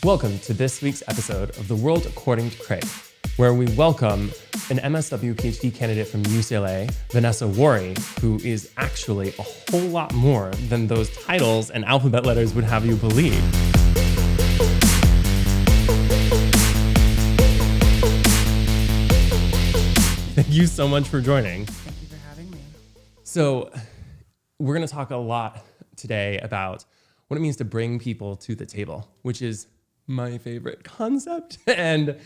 Welcome to this week's episode of The World According to Craig, where we welcome an MSW Ph.D. candidate from UCLA, Vanessa Warri, who is actually a whole lot more than those titles and alphabet letters would have you believe. Thank you so much for joining. Thank you for having me. So we're going to talk a lot today about what it means to bring people to the table, which is my favorite concept. And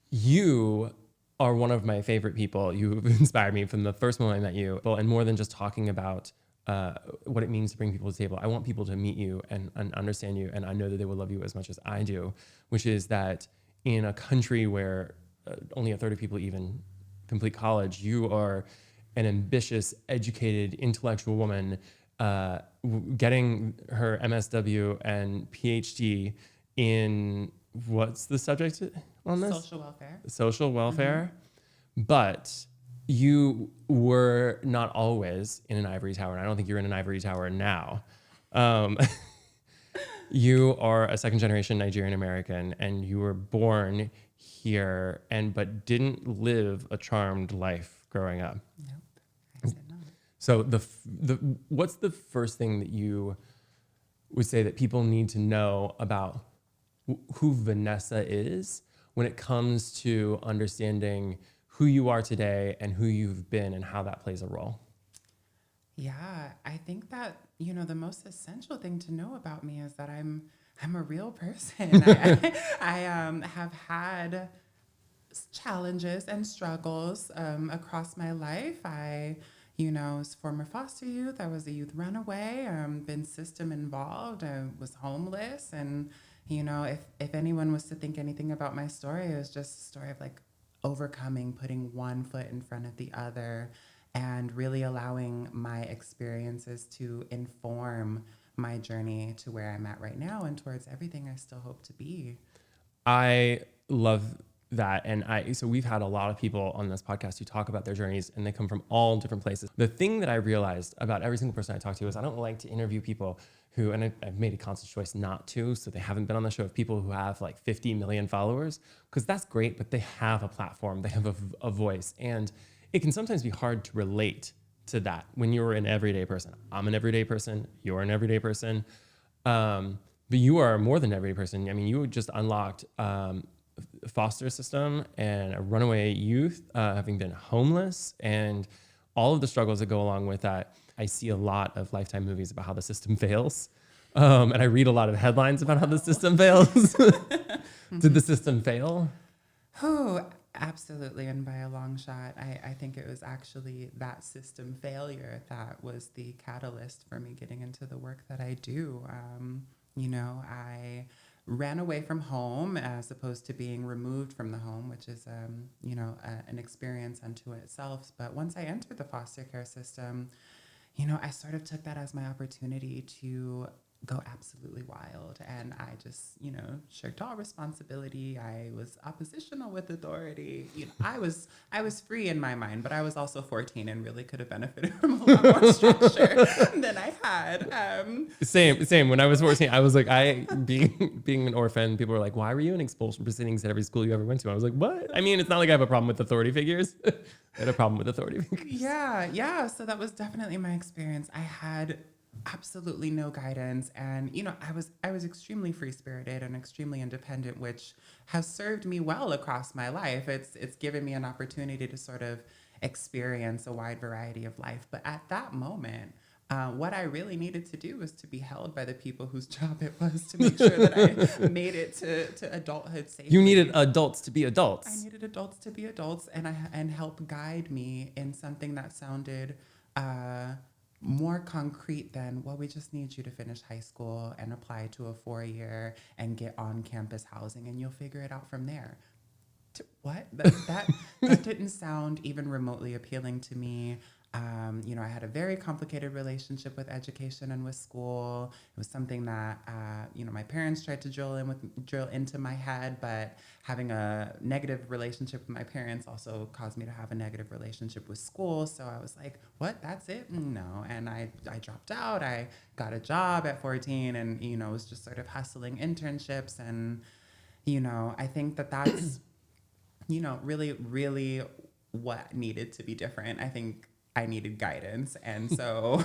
you are one of my favorite people. You've inspired me from the first moment I met you. And more than just talking about what it means to bring people to the table, I want people to meet you and understand you. And I know that they will love you as much as I do, which is that in a country where only a third of people even complete college, you are an ambitious, educated, intellectual woman getting her MSW and PhD in, what's the subject on this? Social welfare. Social welfare. Mm-hmm. But you were not always in an ivory tower, and I don't think you're in an ivory tower now. You are a second generation Nigerian American, and you were born here but didn't live a charmed life growing up. Nope, I said not. So what's the first thing that you would say that people need to know about who Vanessa is when it comes to understanding who you are today and who you've been and how that plays a role? Yeah, I think that, the most essential thing to know about me is that I'm a real person. I have had challenges and struggles across my life. I was former foster youth. I was a youth runaway. Been system involved. I was homeless. And, if anyone was to think anything about my story, it was just a story of overcoming, putting one foot in front of the other, and really allowing my experiences to inform my journey to where I'm at right now and towards everything I still hope to be. I love that. And so we've had a lot of people on this podcast who talk about their journeys, and they come from all different places. The thing that I realized about every single person I talk to is I don't like to interview people who, and I've made a conscious choice not to, so they haven't been on the show, of people who have 50 million followers, because that's great, but they have a platform, they have a voice, and it can sometimes be hard to relate to that when you're an everyday person. I'm an everyday person, you're an everyday person, but you are more than an everyday person. I mean, you just unlocked foster system and a runaway youth, having been homeless, and all of the struggles that go along with that. I see a lot of Lifetime movies about how the system fails, and I read a lot of headlines about how the system fails. Did the system fail? Oh, absolutely. And by a long shot, I think it was actually that system failure that was the catalyst for me getting into the work that I do. I ran away from home as opposed to being removed from the home, which is, an experience unto itself. But once I entered the foster care system, I sort of took that as my opportunity to go absolutely wild. And I just, shirked all responsibility. I was oppositional with authority. I was free in my mind, but I was also 14 and really could have benefited from a lot more structure than I had. Same. When I was 14, I was like, being an orphan, people were like, why were you in expulsion proceedings at every school you ever went to? I was like, what? I mean, it's not like I have a problem with authority figures. I had a problem with authority figures. Yeah. So that was definitely my experience. I had absolutely no guidance, and I was extremely free-spirited and extremely independent, which has served me well across my life. It's given me an opportunity to sort of experience a wide variety of life. But at that moment, what I really needed to do was to be held by the people whose job it was to make sure that I made it to adulthood safely. You needed adults to be adults. I needed adults to be adults, and help guide me in something that sounded more concrete than, well, we just need you to finish high school and apply to a 4-year and get on-campus housing, and you'll figure it out from there. What? That didn't sound even remotely appealing to me. I had a very complicated relationship with education and with school. It was something that, my parents tried to drill into my head, but having a negative relationship with my parents also caused me to have a negative relationship with school. So I was like, what? That's it? No. And I dropped out. I got a job at 14 and, was just sort of hustling internships. And, I think that's, really, really what needed to be different. I think I needed guidance. And so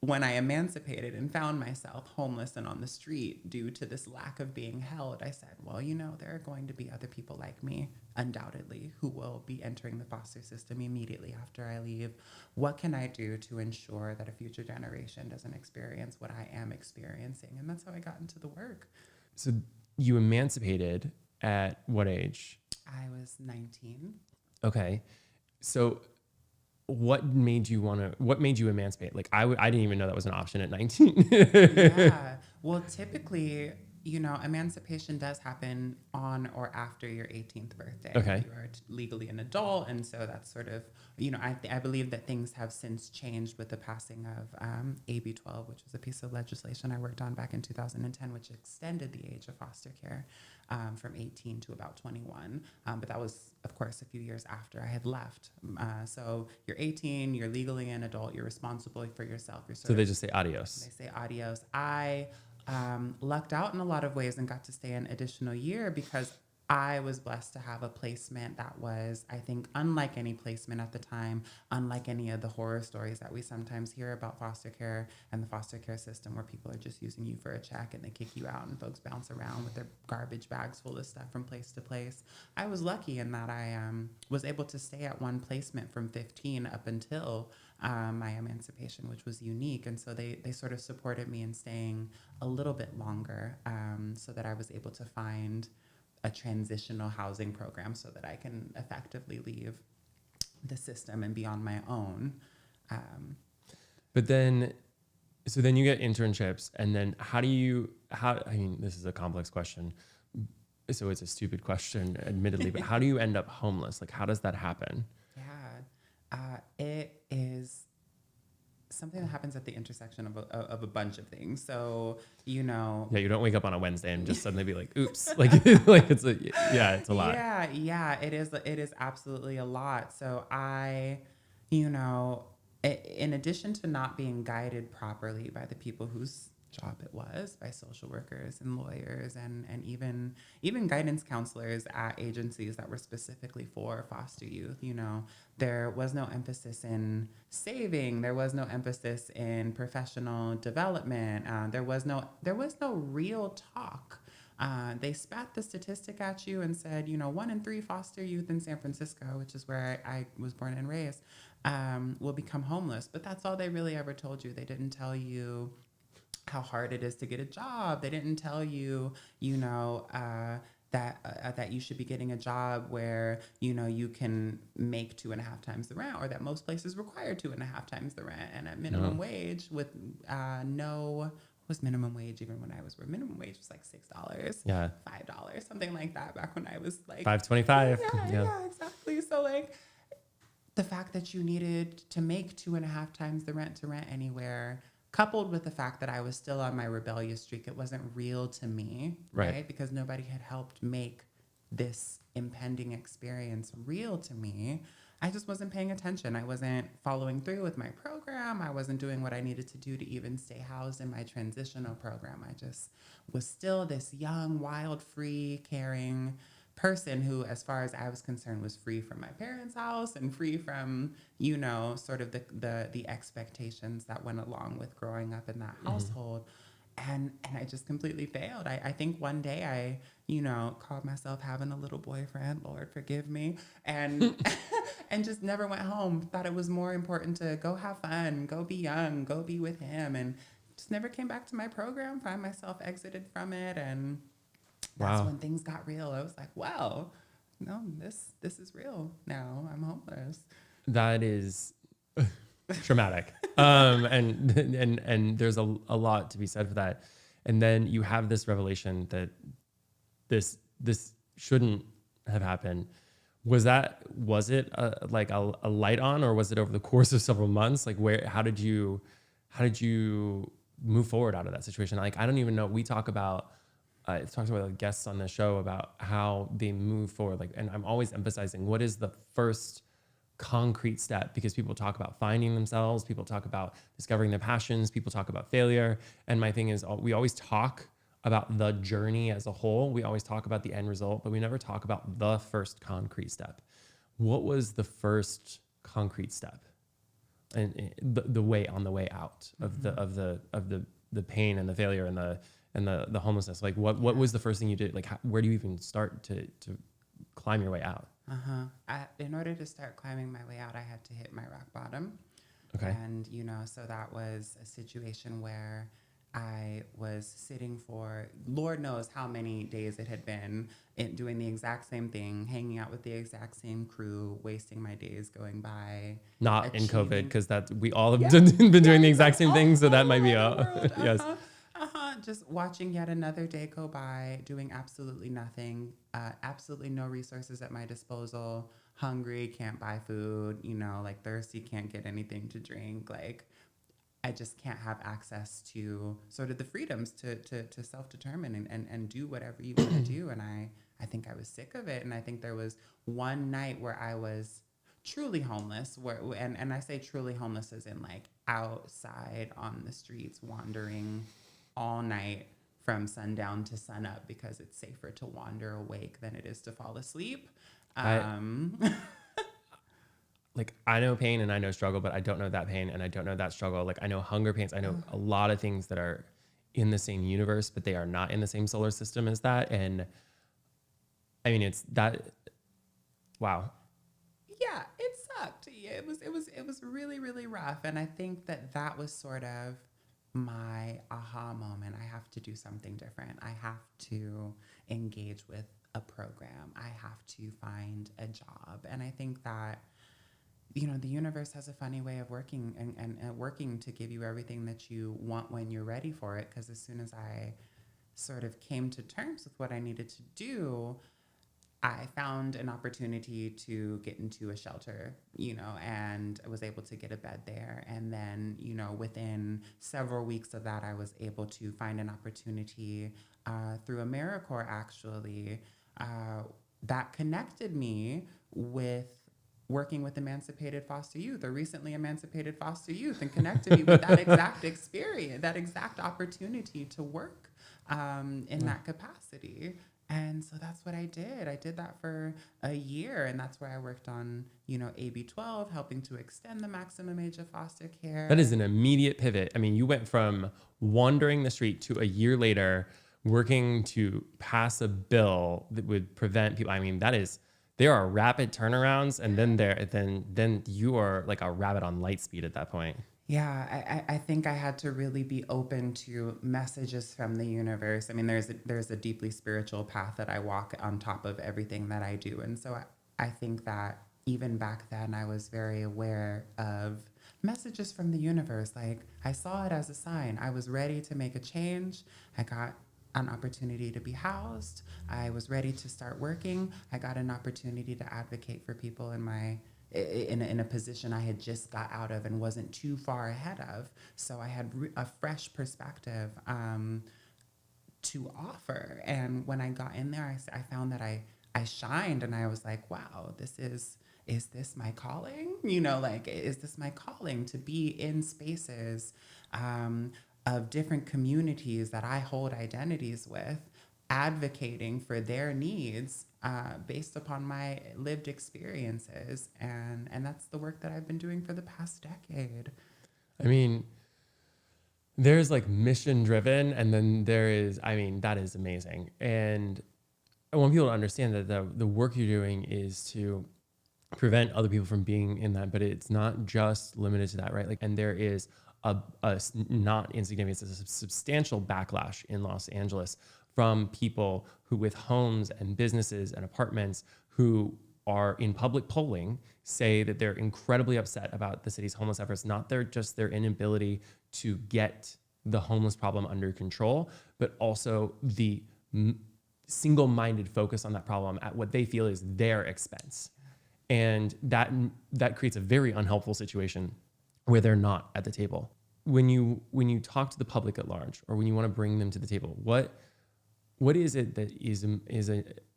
when I emancipated and found myself homeless and on the street due to this lack of being held, I said, well, there are going to be other people like me, undoubtedly, who will be entering the foster system immediately after I leave. What can I do to ensure that a future generation doesn't experience what I am experiencing? And that's how I got into the work. So you emancipated at what age? I was 19. Okay. So what made you emancipate? Like I didn't even know that was an option at 19. Yeah. Well, typically, emancipation does happen on or after your 18th birthday. Okay. You are legally an adult. And so that's sort of, I believe that things have since changed with the passing of AB 12, which was a piece of legislation I worked on back in 2010, which extended the age of foster care from 18 to about 21. But that was, of course, a few years after I had left. So you're 18, you're legally an adult, you're responsible for yourself. So they just say adios. They say adios. I lucked out in a lot of ways and got to stay an additional year because I was blessed to have a placement that was, I think, unlike any placement at the time, unlike any of the horror stories that we sometimes hear about foster care and the foster care system where people are just using you for a check and they kick you out and folks bounce around with their garbage bags full of stuff from place to place. I was lucky in that I was able to stay at one placement from 15 up until my emancipation, which was unique. And so they sort of supported me in staying a little bit longer so that I was able to find a transitional housing program so that I can effectively leave the system and be on my own. But then you get internships, and then this is a complex question. So it's a stupid question, admittedly, but how do you end up homeless? Like, how does that happen? Yeah, it is something that happens at the intersection of a bunch of things. So, Yeah, you don't wake up on a Wednesday and just suddenly be like, oops, it's a lot. Yeah, it is absolutely a lot. So in addition to not being guided properly by the people whose job it was, by social workers and lawyers and even guidance counselors at agencies that were specifically for foster youth, there was no emphasis in saving. There was no emphasis in professional development. There was no real talk. They spat the statistic at you and said, 1 in 3 foster youth in San Francisco, which is where I was born and raised, will become homeless. But that's all they really ever told you. They didn't tell you how hard it is to get a job. They didn't tell you, that you should be getting a job where, you can make 2.5 times the rent, or that most places require 2.5 times the rent and at minimum wage with was minimum wage even when I was where minimum wage was like $6, yeah, $5, something like that back when I was like $5.25. Yeah, exactly. So like the fact that you needed to make 2.5 times the rent to rent anywhere, coupled with the fact that I was still on my rebellious streak, it wasn't real to me, right? Because nobody had helped make this impending experience real to me. I just wasn't paying attention. I wasn't following through with my program. I wasn't doing what I needed to do to even stay housed in my transitional program. I just was still this young, wild, free, caring person who, as far as I was concerned, was free from my parents' house and free from, sort of the expectations that went along with growing up in that household. And I just completely failed. I think one day I, called myself having a little boyfriend, Lord forgive me, and and just never went home. Thought it was more important to go have fun, go be young, go be with him, and just never came back to my program, find myself exited from it, and that's when things got real. I was like, wow, no, this is real now. I'm homeless. That is traumatic. And there's a lot to be said for that. And then you have this revelation that this shouldn't have happened. Was it like a light on, or was it over the course of several months? Like how did you move forward out of that situation? Like, I don't even know. We talk about, talked about like guests on the show about how they move forward. Like, and I'm always emphasizing what is the first concrete step, because people talk about finding themselves, people talk about discovering their passions, people talk about failure. And my thing is, we always talk about the journey as a whole. We always talk about the end result, but we never talk about the first concrete step. What was the first concrete step, and the way on the way out of the pain and the failure and the homelessness? Like, what was the first thing you did? Like, where do you even start to climb your way out? In order to start climbing my way out, I had to hit my rock bottom. Okay. And, so that was a situation where I was sitting for Lord knows how many days it had been, doing the exact same thing, hanging out with the exact same crew, wasting my days going by. Not in COVID, because we all have been doing the exact same thing. So that might be yes. Just watching yet another day go by, doing absolutely nothing, absolutely no resources at my disposal, hungry, can't buy food, like thirsty, can't get anything to drink. Like, I just can't have access to sort of the freedoms to self-determine and do whatever you want to do. And I think I was sick of it. And I think there was one night where I was truly homeless, and I say truly homeless as in like outside on the streets, wandering all night from sundown to sunup, because it's safer to wander awake than it is to fall asleep. Like, I know pain and I know struggle, but I don't know that pain and I don't know that struggle. Like, I know hunger pains. I know a lot of things that are in the same universe, but they are not in the same solar system as that. And I mean, it's that, wow. Yeah, it sucked. Yeah, it was really, really rough. And I think that was sort of my aha moment. I have to do something different. I have to engage with a program. I have to find a job. And I think that, the universe has a funny way of working and working to give you everything that you want when you're ready for it. Because as soon as I sort of came to terms with what I needed to do, I found an opportunity to get into a shelter, and I was able to get a bed there. And then, within several weeks of that, I was able to find an opportunity through AmeriCorps, actually, that connected me with working with emancipated foster youth, or recently emancipated foster youth, and connected me with that exact experience, that exact opportunity to work in that capacity. And so that's what I did. I did that for a year, and that's where I worked on, AB 12, helping to extend the maximum age of foster care. That is an immediate pivot. I mean, you went from wandering the street to a year later working to pass a bill that would prevent people. I mean, there are rapid turnarounds, and then you are like a rabbit on light speed at that point. Yeah, I think I had to really be open to messages from the universe. I mean, there's a deeply spiritual path that I walk on top of everything that I do. And so I think that even back then I was very aware of messages from the universe. Like, I saw it as a sign. I was ready to make a change. I got an opportunity to be housed. I was ready to start working. I got an opportunity to advocate for people in a position I had just got out of and wasn't too far ahead of. So I had a fresh perspective to offer. And when I got in there, I found that I shined, and I was like, wow, is this my calling? Is this my calling to be in spaces of different communities that I hold identities with, advocating for their needs based upon my lived experiences. And that's the work that I've been doing for the past decade. I mean, there's like mission driven, and then that is amazing. And I want people to understand that the work you're doing is to prevent other people from being in that, but it's not just limited to that, right? Like, and there is a not insignificant, it's a substantial backlash in Los Angeles from people who, with homes and businesses and apartments, who are in public polling, say that they're incredibly upset about the city's homeless efforts, not just their inability to get the homeless problem under control, but also the single-minded focus on that problem at what they feel is their expense. And that creates a very unhelpful situation where they're not at the table. When you talk to the public at large, or when you want to bring them to the table, what is it that is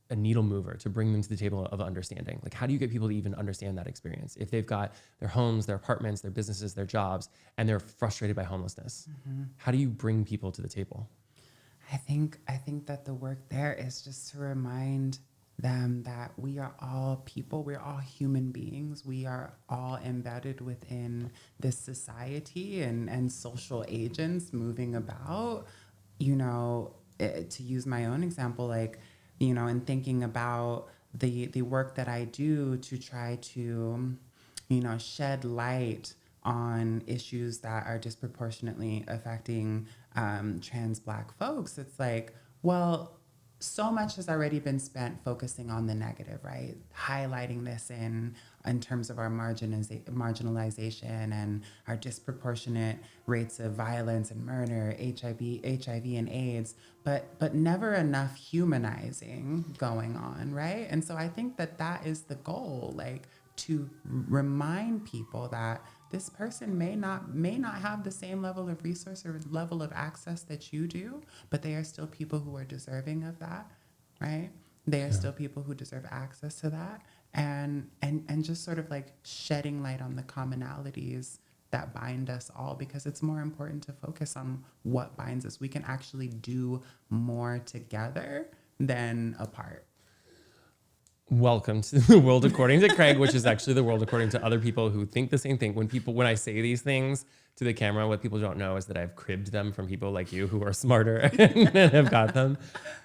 a needle mover to bring them to the table of understanding? Like, how do you get people to even understand that experience? If they've got their homes, their apartments, their businesses, their jobs, and they're frustrated by homelessness, how do you bring people to the table? I think that the work there is just to remind them that we are all people, we're all human beings, we are all embedded within this society and social agents moving about. To use my own example, like, in thinking about the work that I do to try to, shed light on issues that are disproportionately affecting trans Black folks, it's like, well, so much has already been spent focusing on the negative, right? Highlighting this in terms of our marginalization and our disproportionate rates of violence and murder, HIV and AIDS, but never enough humanizing going on, right? And so I think that is the goal, like, to remind people that this person may not have the same level of resource or level of access that you do, but they are still people who are deserving of that, right? They are still people who deserve access to that, and just sort of like shedding light on the commonalities that bind us all, because it's more important to focus on what binds us. We can actually do more together than apart. Welcome to the world according to Craig, which is actually the world according to other people who think the same thing. When I say these things to the camera, what people don't know is that I've cribbed them from people like you who are smarter and have got them.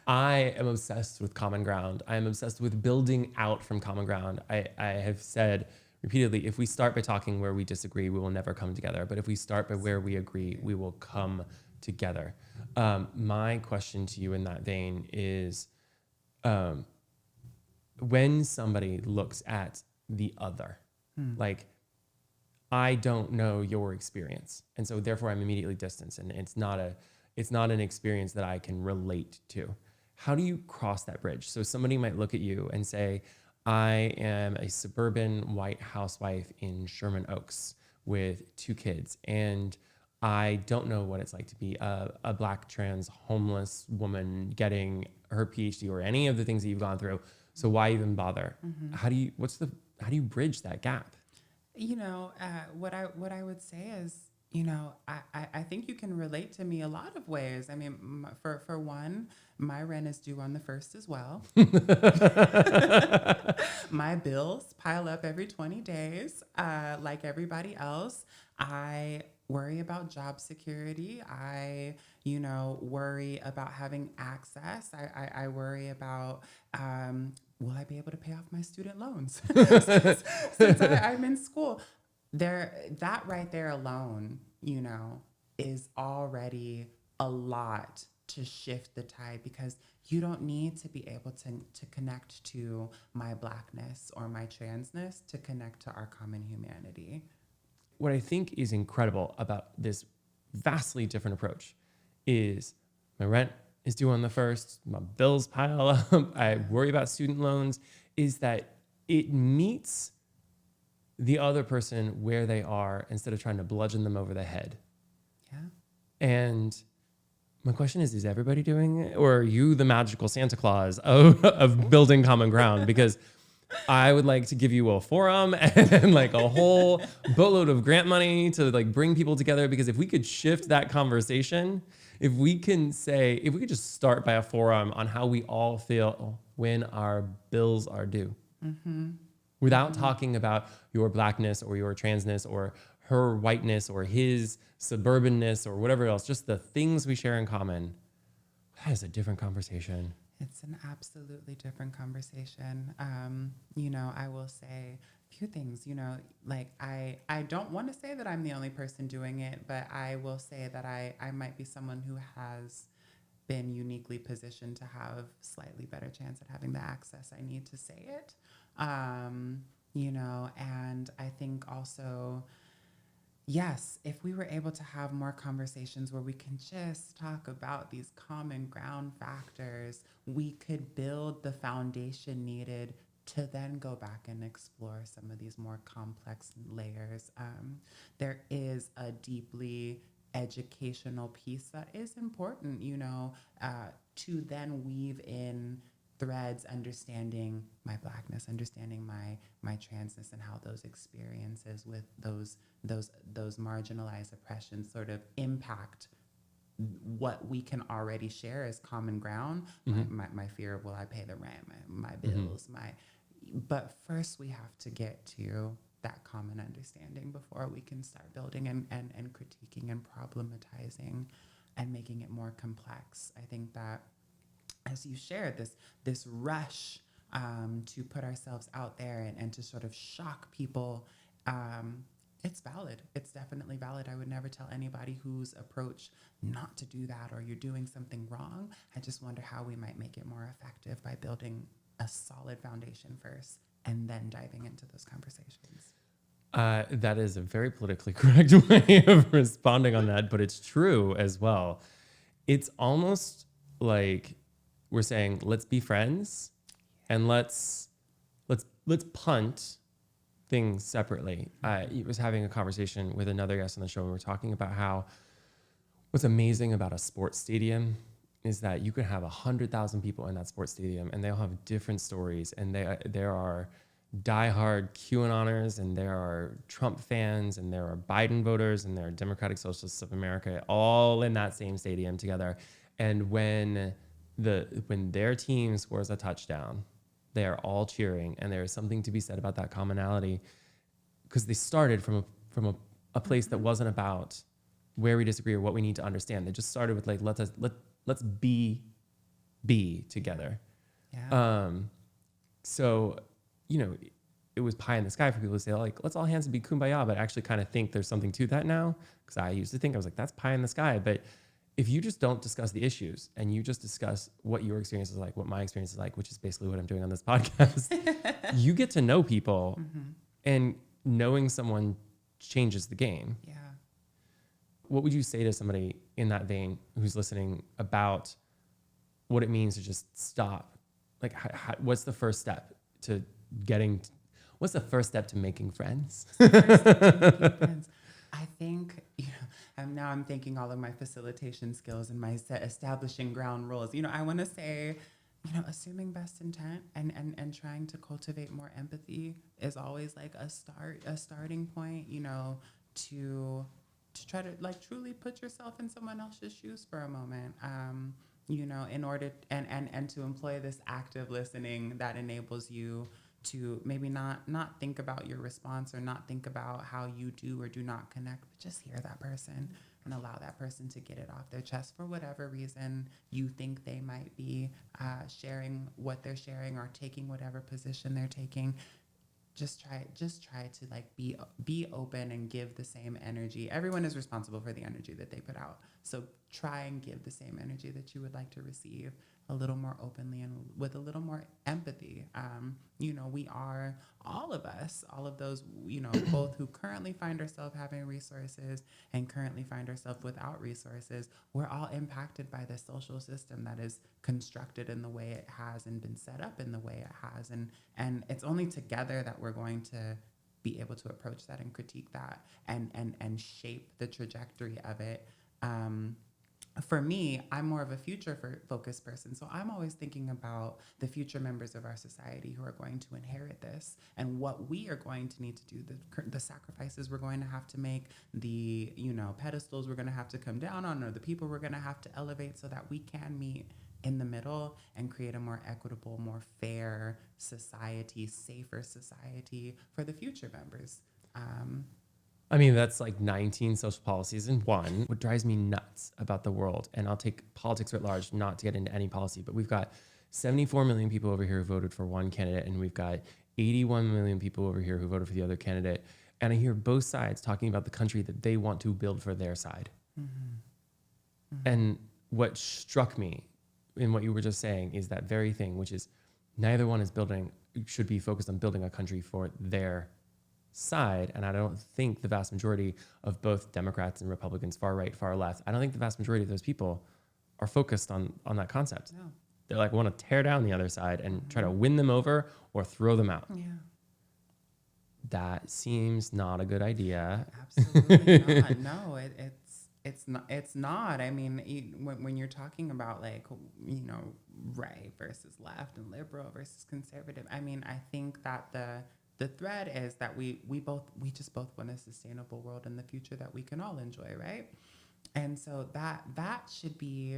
I am obsessed with common ground. I am obsessed with building out from common ground. I have said repeatedly, if we start by talking where we disagree, we will never come together. But if we start by where we agree, we will come together. My question to you in that vein is, when somebody looks at the other, like, I don't know your experience, and so therefore I'm immediately distanced, and it's not an experience that I can relate to. How do you cross that bridge? So somebody might look at you and say, I am a suburban white housewife in Sherman Oaks with 2 kids, and I don't know what it's like to be a Black trans homeless woman getting her PhD or any of the things that you've gone through. So why even bother? How do you bridge that gap? What I would say is, I think you can relate to me a lot of ways. I mean, for one, my rent is due on the 1st as well. My bills pile up every 20 days, like everybody else. I worry about job security. I, worry about having access. I worry about, will I be able to pay off my student loans since I'm in school? That right there alone, is already a lot to shift the tide, because you don't need to be able to connect to my Blackness or my transness to connect to our common humanity. What I think is incredible about this vastly different approach is my rent is due on the 1st, my bills pile up, I worry about student loans, is that it meets the other person where they are instead of trying to bludgeon them over the head. Yeah. And my question is everybody doing it? Or are you the magical Santa Claus of building common ground? Because I would like to give you a forum and like a whole boatload of grant money to like bring people together. Because if we could shift that conversation, if we could just start by a forum on how we all feel when our bills are due, without talking about your Blackness or your transness or her whiteness or his suburbanness or whatever else, just the things we share in common, that is a different conversation. It's an absolutely different conversation. I will say a few things, like I don't want to say that I'm the only person doing it, but I will say that I might be someone who has been uniquely positioned to have slightly better chance at having the access I need to say it. And I think also, Yes, if we were able to have more conversations where we can just talk about these common ground factors, we could build the foundation needed to then go back and explore some of these more complex layers. There is a deeply educational piece that is important, to then weave in threads, understanding my blackness, understanding my transness, and how those experiences with those marginalized oppressions sort of impact what we can already share as common ground. My fear of, will I pay the rent, my bills, but first we have to get to that common understanding before we can start building and critiquing and problematizing and making it more complex. I think that, as you shared, this rush to put ourselves out there and to sort of shock people, it's valid. It's definitely valid. I would never tell anybody whose approach not to do that, or you're doing something wrong. I just wonder how we might make it more effective by building a solid foundation first and then diving into those conversations. That is a very politically correct way of responding on that, but it's true as well. It's almost like we're saying, let's be friends and let's punt things separately. I was having a conversation with another guest on the show, and we were talking about how what's amazing about a sports stadium is that you can have 100,000 people in that sports stadium, and they'll have different stories. And there are diehard QAnoners, and there are Trump fans, and there are Biden voters, and there are Democratic Socialists of America, all in that same stadium together. And when their team scores a touchdown, they are all cheering, and there is something to be said about that commonality, because they started from a place that wasn't about where we disagree or what we need to understand. They just started with like, let's be together. Yeah. So, it was pie in the sky for people to say, like, let's all hands and be kumbaya, but I actually kind of think there's something to that now, because I used to think, I was like, that's pie in the sky. But if you just don't discuss the issues and you just discuss what your experience is like, what my experience is like, which is basically what I'm doing on this podcast, you get to know people, and knowing someone changes the game. Yeah. What would you say to somebody in that vein who's listening about what it means to just stop? Like, what's the first step to what's the first step to making friends? I think, now I'm thinking all of my facilitation skills and my establishing ground rules. I want to say, assuming best intent and trying to cultivate more empathy is always like a starting point, to try to like truly put yourself in someone else's shoes for a moment. In order and to employ this active listening that enables you to maybe not think about your response, or not think about how you do or do not connect, but just hear that person and allow that person to get it off their chest for whatever reason you think they might be sharing what they're sharing or taking whatever position they're taking. Just try to like be open and give the same energy. Everyone is responsible for the energy that they put out. So try and give the same energy that you would like to receive, a little more openly and with a little more empathy. We are, all of us, all of those, both who currently find ourselves having resources and currently find ourselves without resources, we're all impacted by the social system that is constructed in the way it has and been set up in the way it has. And it's only together that we're going to be able to approach that and critique that and shape the trajectory of it. For me, I'm more of a future-focused person, so I'm always thinking about the future members of our society who are going to inherit this, and what we are going to need to do, the sacrifices we're going to have to make, the pedestals we're going to have to come down on, or the people we're going to have to elevate, so that we can meet in the middle and create a more equitable, more fair society, safer society for the future members. I mean, that's like 19 social policies in one. What drives me nuts about the world, and I'll take politics at large, not to get into any policy, but we've got 74 million people over here who voted for one candidate, and we've got 81 million people over here who voted for the other candidate. And I hear both sides talking about the country that they want to build for their side. And what struck me in what you were just saying is that very thing, which is neither one should be focused on building a country for their side, and I don't think the vast majority of both Democrats and Republicans, far right, far left, I don't think the vast majority of those people are focused on that concept. No. They're like, want to tear down the other side and try to win them over or throw them out. Yeah. That seems not a good idea. Absolutely not. No, it's not. It's not. I mean, when you're talking about like, you know, right versus left and liberal versus conservative, I mean, I think that the thread is that we just both want a sustainable world in the future that we can all enjoy, right? And so that should be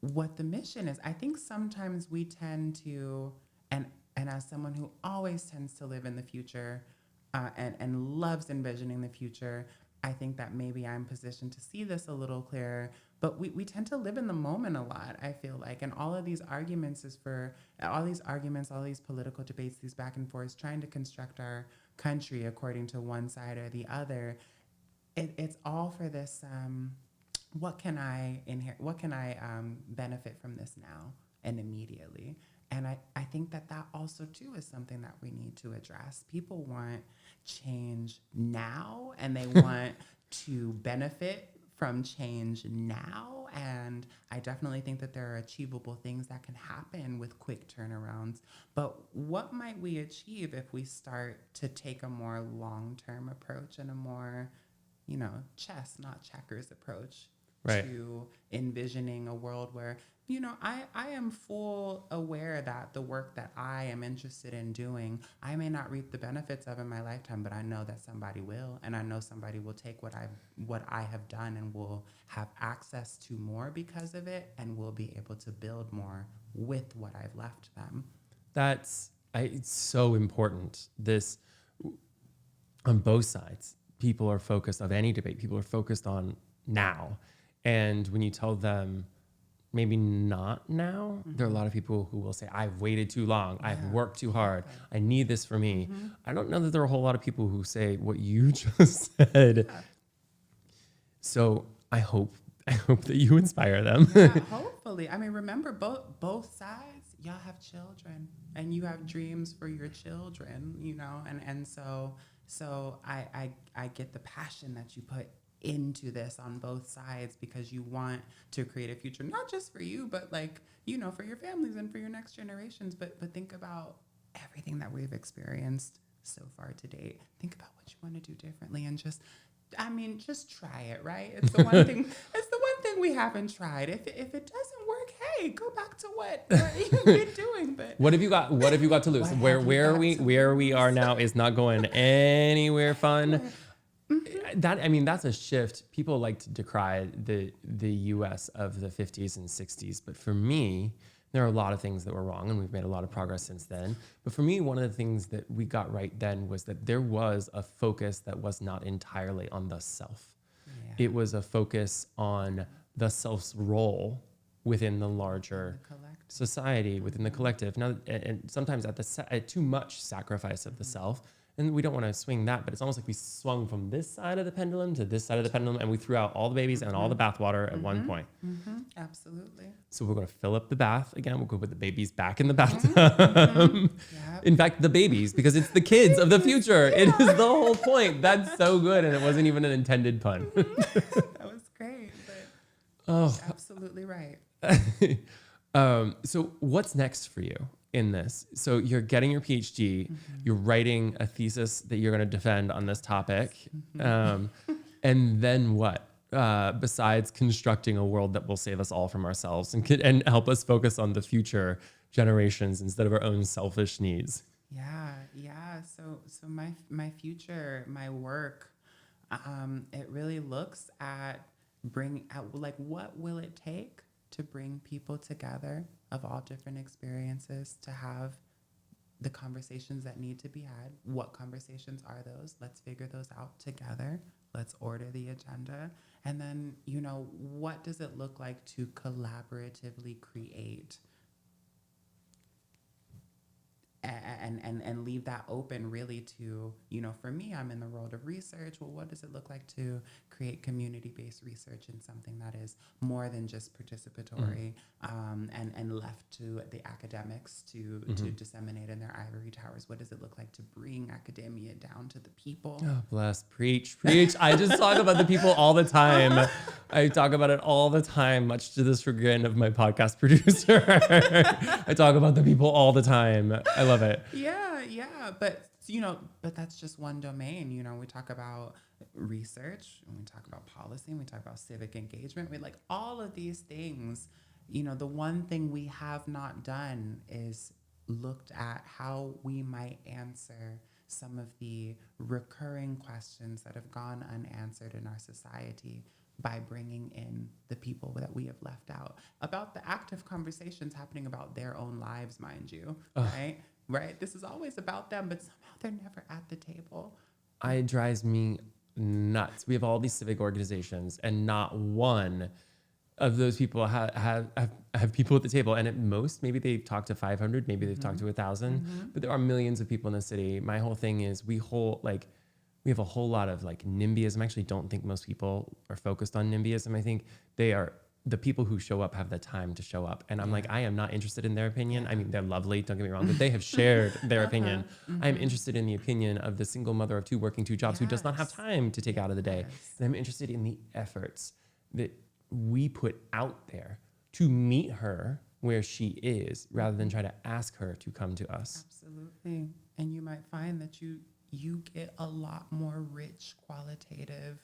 what the mission is. I think sometimes we tend to, and as someone who always tends to live in the future, and loves envisioning the future, I think that maybe I'm positioned to see this a little clearer. But we tend to live in the moment a lot, I feel like. And all of these arguments all these political debates, these back and forths, trying to construct our country according to one side or the other. It's all for this, what can I inherit? What can I benefit from this now and immediately? And I think that also, too, is something that we need to address. People want change now, and they want to benefit from change now. And I definitely think that there are achievable things that can happen with quick turnarounds. But what might we achieve if we start to take a more long-term approach and a more, you know, chess, not checkers approach to envisioning a world where, you know, I am full aware that the work that I am interested in doing, I may not reap the benefits of in my lifetime, but I know that somebody will, and I know somebody will take what I have done and will have access to more because of it, and will be able to build more with what I've left them. It's so important. This, on both sides, people are focused of any debate. People are focused on now. And when you tell them, maybe not now, there are a lot of people who will say, I've waited too long. I've worked too hard. I need this for me. I don't know that there are a whole lot of people who say what you just said. So I hope that you inspire them. Yeah, hopefully. I mean, remember, both sides, y'all have children, and you have dreams for your children, you know, and so I get the passion that you put into this on both sides, because you want to create a future, not just for you, but like, you know, for your families and for your next generations. But think about everything that we've experienced so far to date. Think about what you want to do differently, and just try it, right? It's the one thing. It's the one thing we haven't tried. If it doesn't work, hey, go back to what you've been doing. But what have you got to lose? Where we are now is not going anywhere fun. That's a shift. People like to decry the U.S. of the 50s and 60s, but for me, there are a lot of things that were wrong, and we've made a lot of progress since then. But for me, one of the things that we got right then was that there was a focus that was not entirely on the self. Yeah. It was a focus on the self's role within the larger society, within the collective. Now, and sometimes at too much sacrifice of the self. And we don't want to swing that, but it's almost like we swung from this side of the pendulum to this side of the pendulum, and we threw out all the babies and all the bathwater at one point. Absolutely. So we're going to fill up the bath again. We'll go put the babies back in the bathtub. In fact, the babies, because it's the kids of the future. Yeah. It is the whole point. That's so good, and it wasn't even an intended pun. That was great, but absolutely right. So what's next for you in this? So you're getting your PhD, you're writing a thesis that you're going to defend on this topic. And then what? Besides constructing a world that will save us all from ourselves and help us focus on the future generations instead of our own selfish needs. Yeah. So my future, my work, it really looks at what will it take to bring people together of all different experiences to have the conversations that need to be had. What conversations are those? Let's figure those out together. Let's order the agenda. And then, you know, what does it look like to collaboratively create and leave that open really to, for me, I'm in the world of research. Well, what does it look like to create community-based research in something that is more than just participatory, and left to the academics to disseminate in their ivory towers? What does it look like to bring academia down to the people? Oh, bless. Preach. I just talk about the people all the time. I talk about it all the time, much to the chagrin of my podcast producer. I talk about the people all the time. I love it. Yeah. But that's just one domain. We talk about research, and we talk about policy, and we talk about civic engagement. We like all of these things. The one thing we have not done is looked at how we might answer some of the recurring questions that have gone unanswered in our society by bringing in the people that we have left out, about the active conversations happening about their own lives, mind you, right? This is always about them, but somehow they're never at the table. It drives me nuts. We have all these civic organizations, and not one of those people have people at the table. And at most, maybe they've talked to 500, maybe they've talked to 1,000, but there are millions of people in the city. My whole thing is we have a whole lot of like NIMBYism. I actually don't think most people are focused on NIMBYism. I think the people who show up have the time to show up. And I'm like, I am not interested in their opinion. I mean, they're lovely, don't get me wrong, but they have shared their opinion. I'm interested in the opinion of the single mother of two working two jobs who does not have time to take out of the day. And I'm interested in the efforts that we put out there to meet her where she is, rather than try to ask her to come to us. Absolutely. And you might find that you get a lot more rich qualitative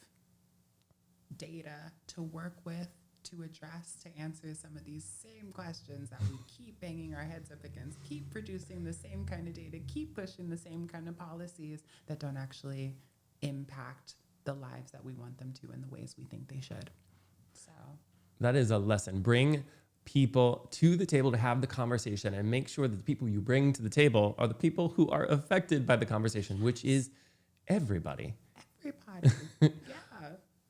data to work with, to address, to answer some of these same questions that we keep banging our heads up against, keep producing the same kind of data, keep pushing the same kind of policies that don't actually impact the lives that we want them to in the ways we think they should. So that is a lesson. Bring people to the table to have the conversation, and make sure that the people you bring to the table are the people who are affected by the conversation, which is everybody. Yeah.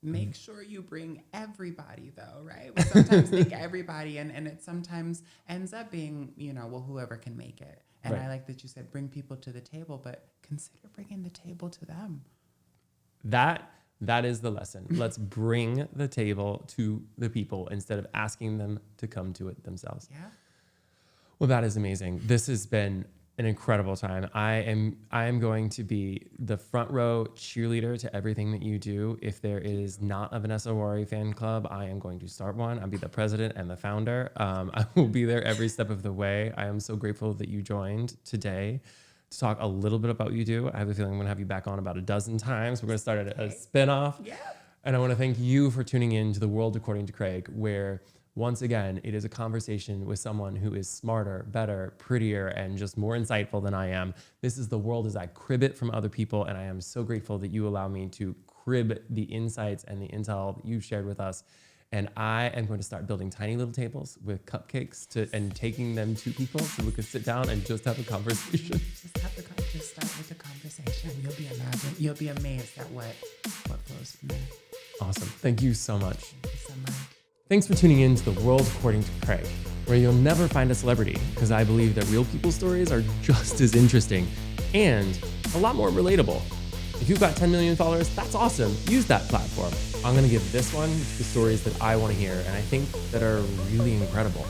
Make sure you bring everybody, though, right? We sometimes think everybody, and it sometimes ends up being, whoever can make it. And I like that you said bring people to the table, but consider bringing the table to them. That is the lesson. Let's bring the table to the people instead of asking them to come to it themselves. Yeah. Well, that is amazing. This has been an incredible time. I am going to be the front row cheerleader to everything that you do. If there is not a Vanessa Warri fan club, I am going to start one. I'll be the president and the founder. I will be there every step of the way. I am so grateful that you joined today to talk a little bit about what you do. I have a feeling I'm going to have you back on about a dozen times. We're going to start a spinoff. Yeah. And I want to thank you for tuning in to The World According to Craig, where once again, it is a conversation with someone who is smarter, better, prettier, and just more insightful than I am. This is the world as I crib it from other people, and I am so grateful that you allow me to crib the insights and the intel that you've shared with us. And I am going to start building tiny little tables with cupcakes and taking them to people so we can sit down and just have a conversation. Just start with the conversation. You'll be amazed at what flows from there. Awesome. Thank you so much. Thank you so much. Thanks for tuning in to The World According to Craig, where you'll never find a celebrity, because I believe that real people's stories are just as interesting and a lot more relatable. If you've got 10 million followers, that's awesome. Use that platform. I'm going to give this one to the stories that I want to hear and I think that are really incredible.